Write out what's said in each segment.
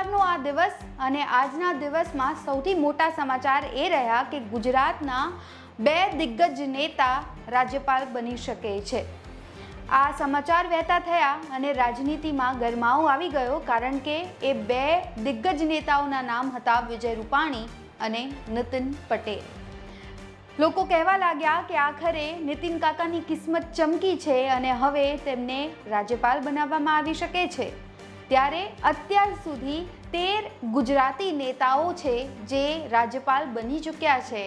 ગુરુવારનો આ દિવસ અને આજના દિવસમાં સૌથી મોટા સમાચાર એ રહ્યા કે ગુજરાતના બે દિગ્ગજ નેતા રાજ્યપાલ બની શકે છે। આ સમાચાર વહેતા થયા અને રાજનીતિમાં ગરમાવો આવી ગયો, કારણ કે એ બે દિગ્ગજ નેતાઓના નામ હતા વિજય રૂપાણી અને નીતિન પટેલ। લોકો કહેવા લાગ્યા કે આખરે નીતિન કાકાની કિસ્મત ચમકી છે અને હવે તેમને રાજ્યપાલ બનાવવામાં આવી શકે છે। ત્યારે અત્યાર સુધી 13 ગુજરાતી નેતાઓ છે જે રાજ્યપાલ બની ચૂક્યા છે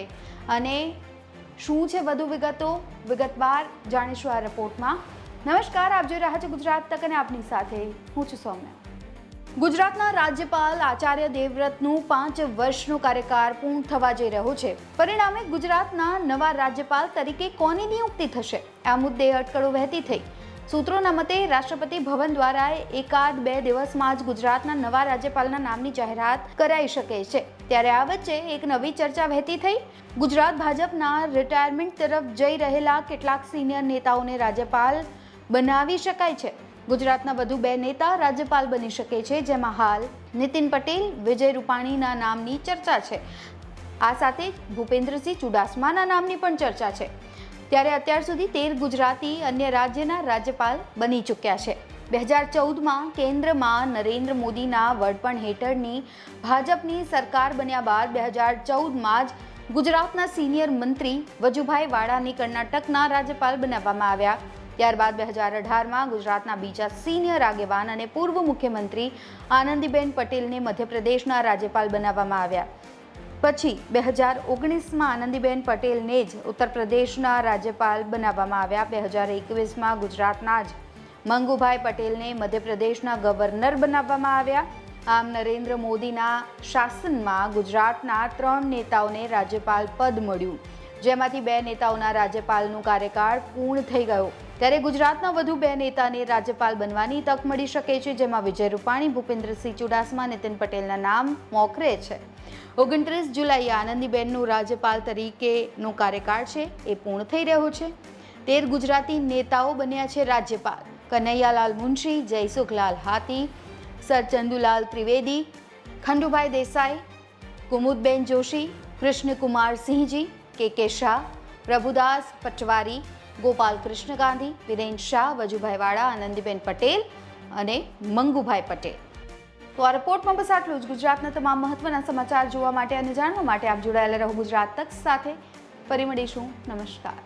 અને શું છે વધુ વિગતો વિગતવાર જાણીશું આ રિપોર્ટમાં। નમસ્કાર, આપ જોઈ રહ્યા છો ગુજરાત તક અને આપની સાથે હું છું સૌમ્યા। ગુજરાતના રાજ્યપાલ આચાર્ય દેવવ્રતનું 5 વર્ષનો કાર્યકાળ પૂર્ણ થવા જઈ રહ્યો છે। પરિણામે ગુજરાતના નવા રાજ્યપાલ તરીકે કોની નિયુક્તિ થશે, આ મુદ્દે અટકળો વહેતી થઈ। સૂત્રોના મતે રાષ્ટ્રપતિ ભવન દ્વારા એકાદ બે દિવસમાં જ ગુજરાતના નવા રાજ્યપાલના નામની જાહેરાત કરાઈ શકે છે। ત્યારે આ વચ્ચે એક નવી ચર્ચા વહેતી થઈ। ગુજરાત ભાજપના રિટાયરમેન્ટ તરફ જઈ રહેલા કેટલાક સિનિયર નેતાઓને રાજ્યપાલ બનાવી શકાય છે। ગુજરાતના વધુ બે નેતા રાજ્યપાલ બની શકે છે, જેમાં હાલ નીતિન પટેલ, વિજય રૂપાણીના નામની ચર્ચા છે। આ સાથે ભૂપેન્દ્રસિંહ ચુડાસમાના નામની પણ ચર્ચા છે। ત્યારે અત્યાર સુધી 13 ગુજરાતી અન્ય રાજ્યના રાજ્યપાલ બની ચૂક્યા છે। 2014માં કેન્દ્રમાં નરેન્દ્ર મોદીના વડપણ હેઠળની ભાજપની સરકાર બન્યા બાદ 2014માં જ ગુજરાતના સિનિયર મંત્રી વજુભાઈ વાળાની કર્ણાટકના રાજ્યપાલ બનાવવામાં આવ્યા। ત્યારબાદ 2018માં ગુજરાતના બીજા સિનિયર આગેવાન અને પૂર્વ મુખ્યમંત્રી આનંદીબેન પટેલને મધ્યપ્રદેશના રાજ્યપાલ બનાવવામાં આવ્યા। પછી 2019માં આનંદીબેન પટેલને જ ઉત્તર પ્રદેશના રાજ્યપાલ બનાવવામાં આવ્યા। 2021માં ગુજરાતના જ મંગુભાઈ પટેલને મધ્યપ્રદેશના ગવર્નર બનાવવામાં આવ્યા। આમ નરેન્દ્ર મોદીના શાસનમાં ગુજરાતના 3 નેતાઓને રાજ્યપાલ પદ મળ્યું, જેમાંથી 2 નેતાઓના રાજ્યપાલનું કાર્યકાળ પૂર્ણ થઈ ગયો। ત્યારે ગુજરાતના વધુ 2 નેતાને રાજ્યપાલ બનવાની તક મળી શકે છે, જેમાં વિજય રૂપાણી, ભૂપેન્દ્રસિંહ ચુડાસમા, નીતિન પટેલના નામ મોખરે છે। 29 જુલાઈએ આનંદીબેનનું રાજ્યપાલ તરીકેનો કાર્યકાળ છે એ પૂર્ણ થઈ રહ્યો છે। 13 ગુજરાતી નેતાઓ બન્યા છે રાજ્યપાલ: કનૈયાલાલ મુનશી, જયસુખલાલ હાથી, સર ચંદુલાલ ત્રિવેદી, ખંડુભાઈ દેસાઈ, કુમુદબેન જોશી, કૃષ્ણકુમાર સિંહજી, કે શાહ, પ્રભુદાસ પટવારી, ગોપાલ કૃષ્ણ ગાંધી, વિરેન શાહ, વજુભાઈ વાળા, આનંદીબેન પટેલ અને મંગુભાઈ પટેલ। તો આ રિપોર્ટમાં બસ આટલું જ। ગુજરાતના તમામ મહત્વના સમાચાર જોવા માટે અને જાણવા માટે આપ જોડાયેલા રહો ગુજરાત તક સાથે। ફરી મળીશું। નમસ્કાર।